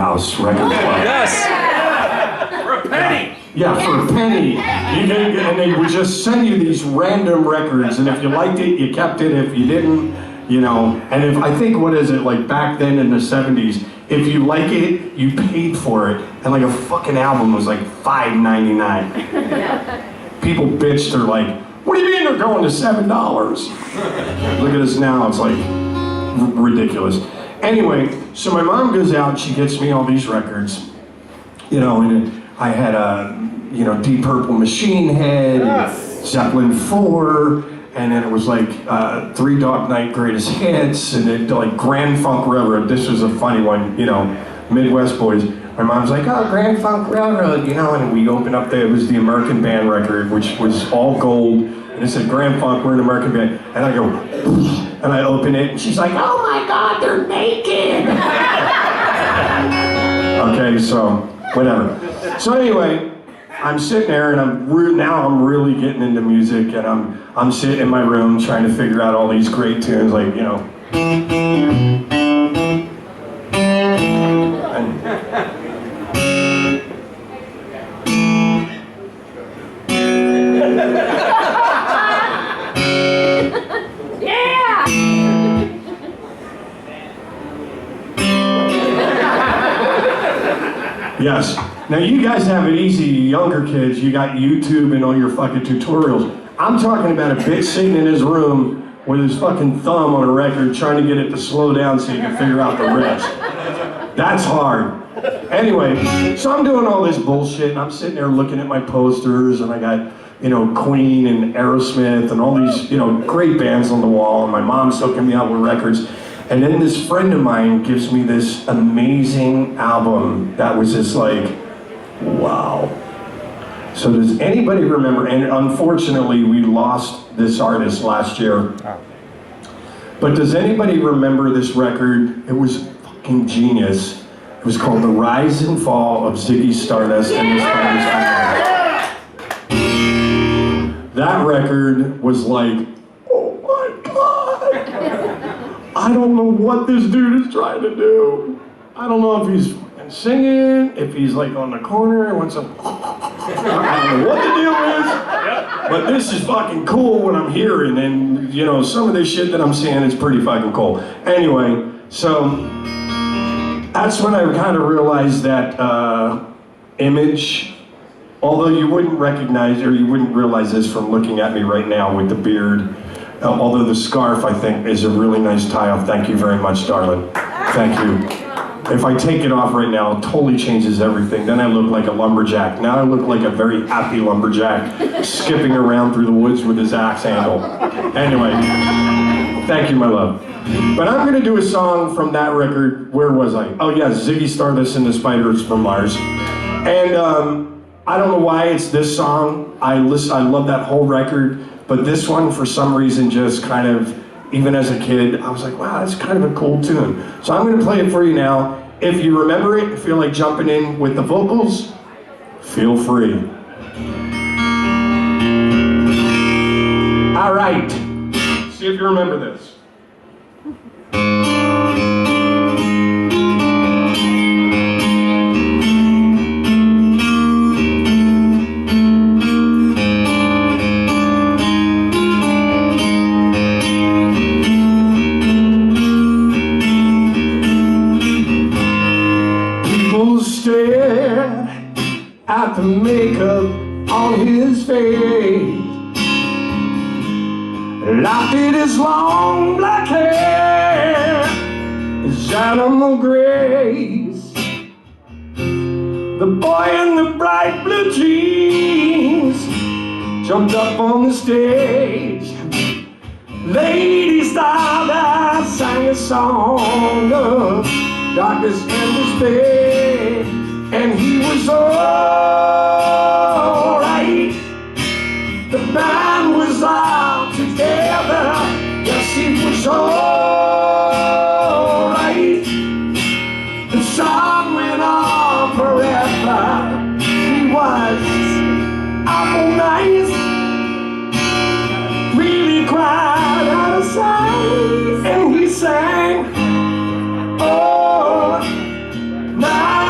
House Record Club. Yes! For a penny! Yeah, for a penny. And they would just send you these random records, and if you liked it, you kept it. If you didn't, you know. And if I think, what is it, like back then in the 70s, if you like it, you paid for it. And like a fucking album was like $5.99. People bitched, they're like, what do you mean they're going to $7? Look at us now, it's like ridiculous. Anyway, so my mom goes out, she gets me all these records, you know, and I had a, you know, Deep Purple Machine Head, yes. Zeppelin 4, and then it was like 3 Dog Night Greatest Hits, and then like Grand Funk Railroad. This was a funny one, you know, Midwest boys. My mom's like, oh, Grand Funk Railroad, you know, and we opened up it was the American Band record, which was all gold, and it said Grand Funk, we're an American band, and I go, and I open it, and she's like, oh my God, they're naked! Okay, so, whatever. So anyway, I'm sitting there, and now I'm really getting into music, and I'm sitting in my room trying to figure out all these great tunes, like, you know. Yes. Now you guys have it easy, you younger kids. You got YouTube and all your fucking tutorials. I'm talking about a bitch sitting in his room with his fucking thumb on a record trying to get it to slow down so you can figure out the rest. That's hard. Anyway, so I'm doing all this bullshit and I'm sitting there looking at my posters and I got, you know, Queen and Aerosmith and all these, you know, great bands on the wall, and my mom's hooking me up with records. And then this friend of mine gives me this amazing album that was just like, wow. So does anybody remember, and unfortunately we lost this artist last year, but does anybody remember this record? It was fucking genius. It was called The Rise and Fall of Ziggy Stardust and the Stardust Family. That record was like, oh my God. I don't know what this dude is trying to do. I don't know if he's singing, if he's like on the corner and wants some. I don't know what the deal is, but this is fucking cool what I'm hearing, and you know, some of this shit that I'm seeing is pretty fucking cool. Anyway, so that's when I kind of realized that image, although you wouldn't recognize or you wouldn't realize this from looking at me right now with the beard. Although the scarf, I think, is a really nice tie-off. Thank you very much, darling. Thank you. If I take it off right now, it totally changes everything. Then I look like a lumberjack. Now I look like a very happy lumberjack skipping around through the woods with his axe handle. Anyway, thank you, my love. But I'm going to do a song from that record. Where was I? Oh, yeah, Ziggy Stardust and the Spiders from Mars. And I don't know why it's this song. I love that whole record. But this one, for some reason, just kind of, even as a kid, I was like, wow, that's kind of a cool tune. So I'm going to play it for you now. If you remember it and feel like jumping in with the vocals, feel free. All right. See if you remember this. At the makeup on his face, locked in his long black hair, his animal grace. The boy in the bright blue jeans jumped up on the stage. Lady Stardust sang a song of darkness and despair. And he was alright. The band was all together. Yes, he was alright. The song went on forever. He was awful nice. Really cried out of sight. And he sang, oh, now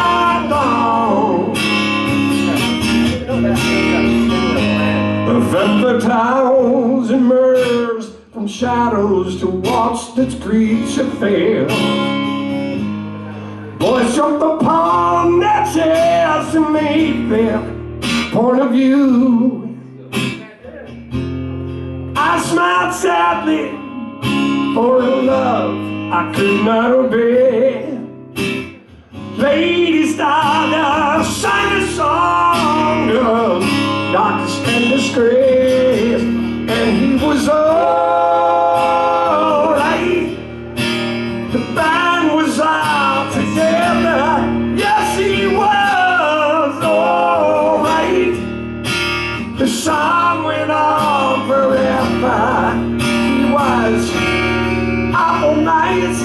the towns emerged from shadows to watch its creature fail. Boys jumped upon their chairs and made their point of view. I smiled sadly for a love I could not obey. Lady Stardust sang a song of darkness and disgrace, and he was alright. The band was all together, yes he was alright. The song went on forever. He was awful nice,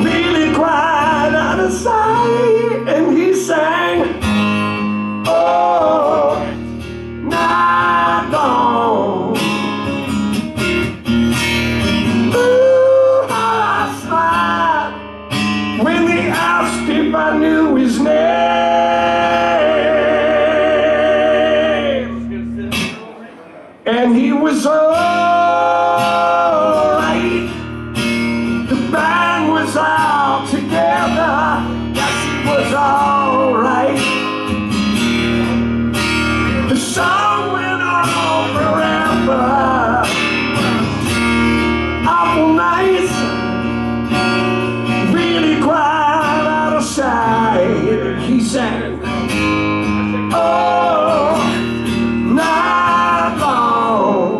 really cried out of sight, and he sang, oh, night long. Ooh, how I smiled when they asked if I knew his name, and he was alright. The band was all together, yes he was alright. The song went on forever, awful nice, really cried out of sight. He sang, oh, night long.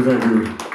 Thank you.